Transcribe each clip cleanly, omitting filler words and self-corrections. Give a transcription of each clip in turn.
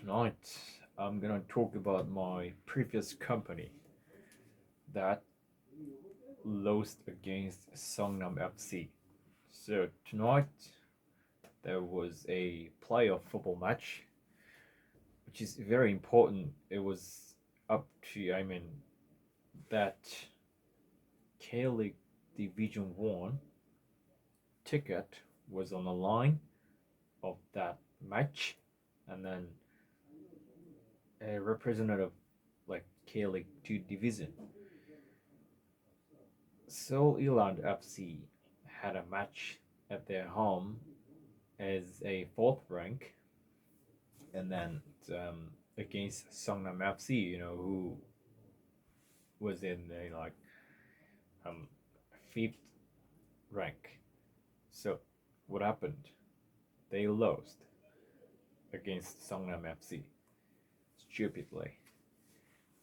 Tonight, I'm gonna talk about my previous company that lost against Songnam FC. So tonight there was a playoff football match, which is very important. It was up to that K League Division One ticket was on the line of that match, and then a representative like K League Two division. Seoul Eland FC had a match at their home as a fourth rank, and then against Songnam FC, who was in a um, fifth rank. So what happened? They lost against Songnam FC stupidly.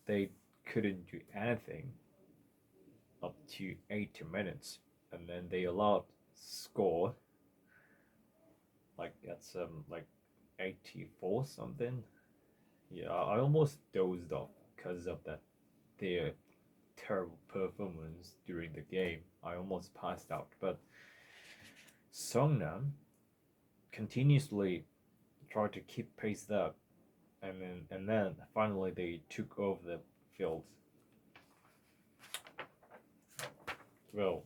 They couldn't do anything up to 80 minutes, and then they allowed score like 84 something. Yeah, I almost dozed off because of that their terrible performance during the game. I almost passed out, but Songnam continuously tried to keep pace up, and then finally they took over the field. Well,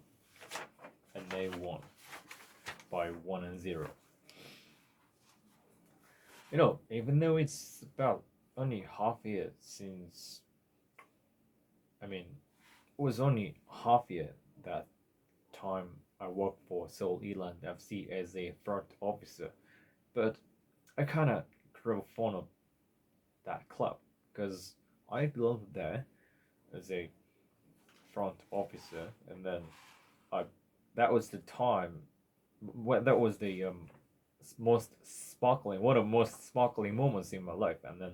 and they won by 1-0. Even though it's about only half year since, it was only half year that time I worked for Seoul Eland FC as a front officer, but I kind of grew fond of that club because I belonged there as a front officer, and then I that was the time that was the most sparkling one of the most sparkling moments in my life, and then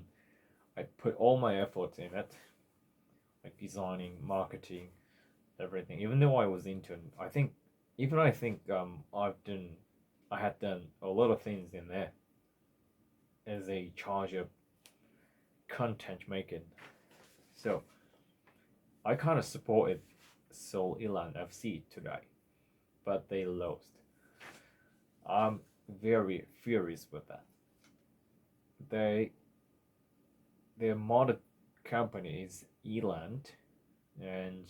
I put all my effort in it, like designing, marketing, everything. Even though I was intern, I think I had done a lot of things in there as a charge of content making. So I kind of supported Seoul Ilan FC today, but they lost. I'm very furious with that. They their mother company is Eland, and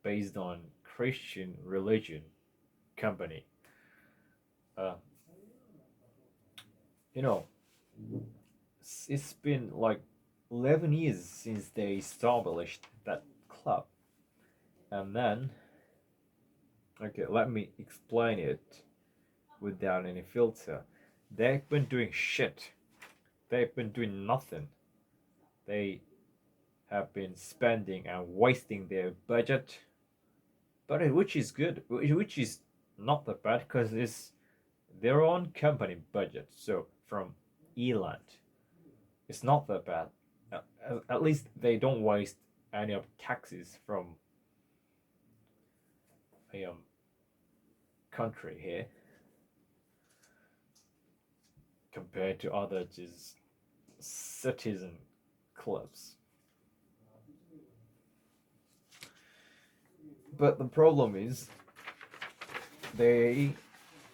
based on Christian religion company. Uh, you know, it's been like 11 years since they established that club, and then okay, let me explain it without any filter. They've been doing shit. They've been doing nothing. They have been spending and wasting their budget, but which is good, which is not that bad because it's their own company budget. So from Eland, it's not that bad. At least they don't waste any of taxes from a country here compared to other just citizen clubs. But the problem is they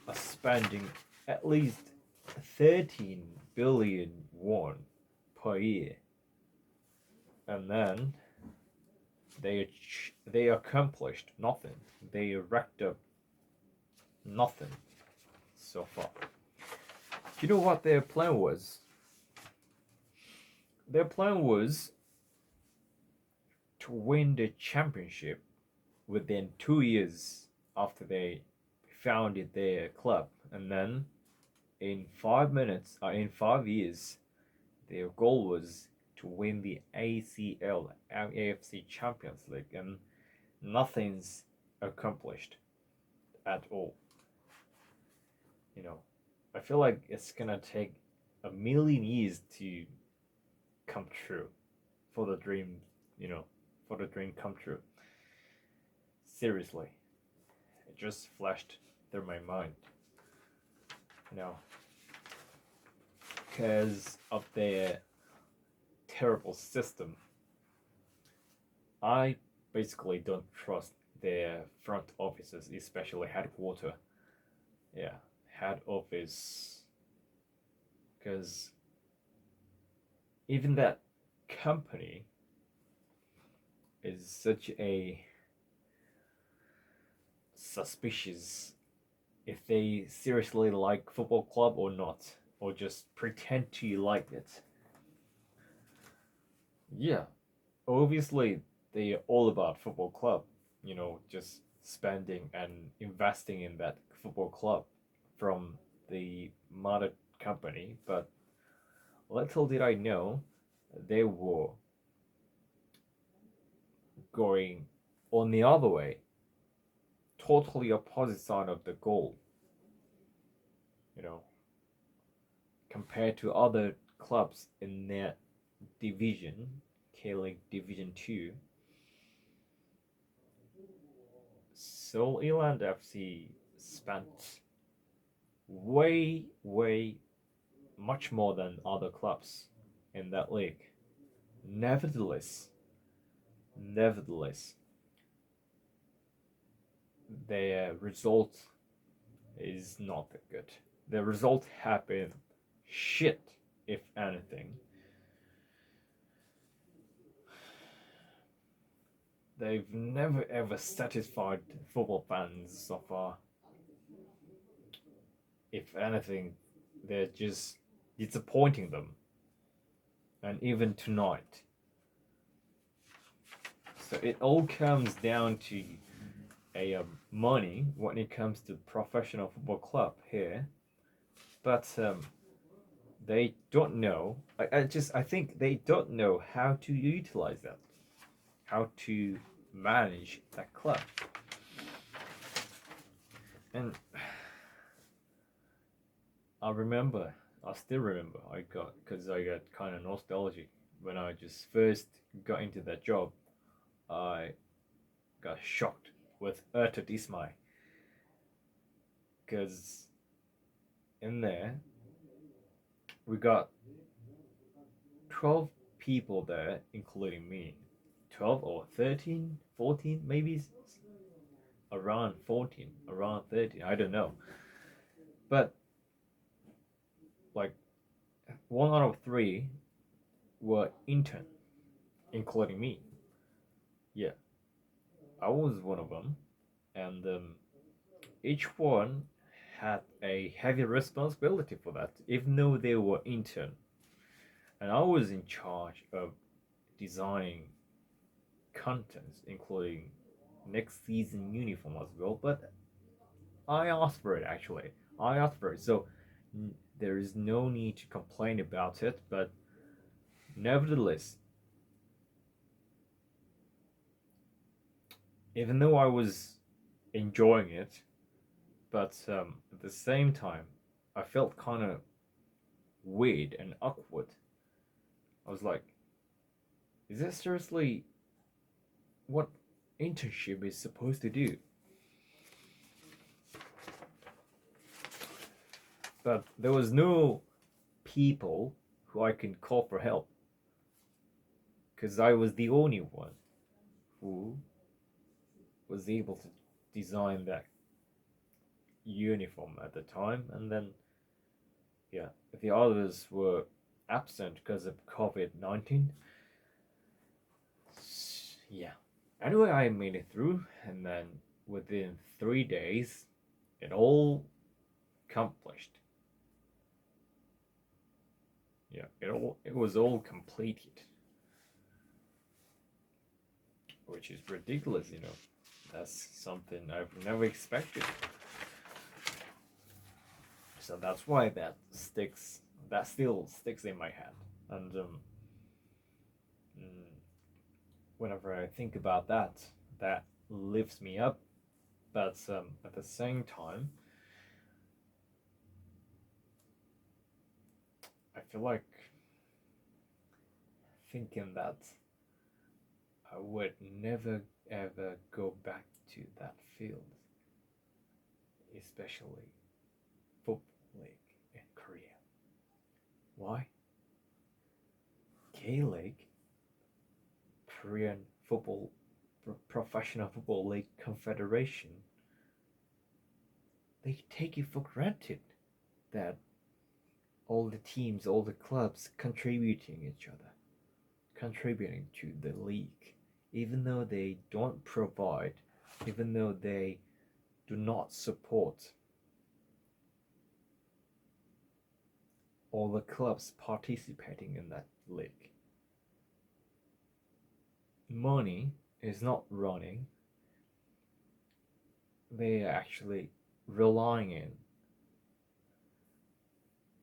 are spending at least 13 billion won per year, and then they accomplished nothing. They racked up nothing so far. Do you know what their plan was? Their plan was to win the championship within 2 years after they founded their club, and then in 5 years, their goal was to win the ACL AFC Champions League, and nothing's accomplished at all. I feel like it's gonna take a million years to come true for the dream, for the dream come true. Seriously, it just flashed through my mind. You know, because of their terrible system. I basically don't trust their front offices, especially headquarter. Yeah, head office, because even that company is such a suspicious if they seriously like football club or not, or just pretend to like it. Yeah, obviously they are all about football club, just spending and investing in that football club from the mother company, but little did I know they were going on the other way, totally opposite side of the goal, you know, compared to other clubs in their division, K League Division 2. Seoul Eland FC spent way, way much more than other clubs in that league. Nevertheless, nevertheless, their result is not that good. The result have been shit, if anything. They've never ever satisfied football fans so far. If anything, they're just disappointing them. And even tonight. So it all comes down to a money when it comes to professional football club here. But they don't know. I think they don't know how to utilize that, how to manage that club. And I still remember, because I got kind of nostalgic when I just first got into that job. I got shocked with utter dismay because in there we got 12 people there, including me. 12 or 13, 14, maybe around 14, around 13, I don't know. But like one out of three were intern, including me. Yeah, I was one of them, and each one had a heavy responsibility for that, even though they were intern. And I was in charge of designing contents, including next season uniform as well. But I asked for it actually. I asked for it, so there is no need to complain about it. But nevertheless, even though I was enjoying it, but at the same time, I felt kind of weird and awkward. I was like, is that seriously what internship is supposed to do? But there was no people who I can call for help because I was the only one who was able to design that uniform at the time. And then, yeah, the others were absent because of COVID-19. Yeah. Anyway, I made it through, and then within 3 days, it all accomplished. Yeah, it was all completed, which is ridiculous, you know. That's something I've never expected. So that's why that still sticks in my head. And mm, whenever I think about that, that lifts me up. But at the same time, I feel like thinking that I would never ever go back to that field, especially football league in Korea. Why? K League, Korean Football Professional Football League Confederation, they take it for granted that all the teams, all the clubs contributing each other, contributing to the league, even though they don't provide, even though they do not support all the clubs participating in that league. Money is not running. They are actually relying in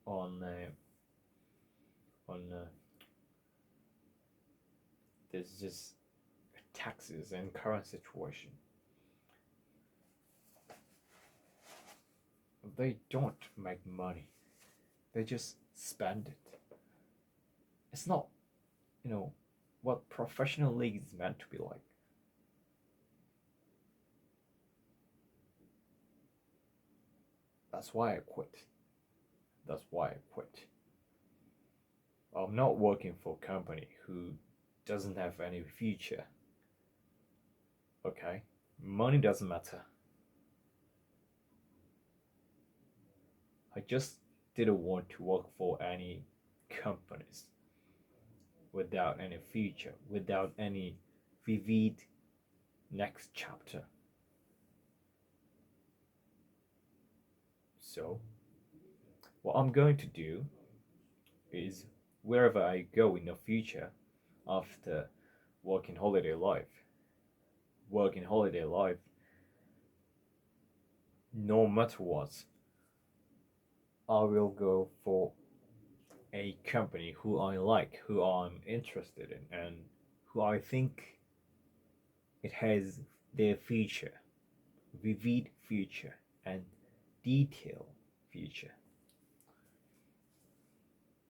on this just taxes and current situation. They don't make money. They just spend it. It's not, you know, what professional league is meant to be like. That's why I quit. That's why I quit. I'm not working for a company who doesn't have any future. Okay? Money doesn't matter. I just didn't want to work for any companies without any future, without any vivid next chapter. So, what I'm going to do is wherever I go in the future after working holiday life, no matter what, I will go for a company who I like, who I'm interested in, and who I think it has their future, vivid future, and detailed future.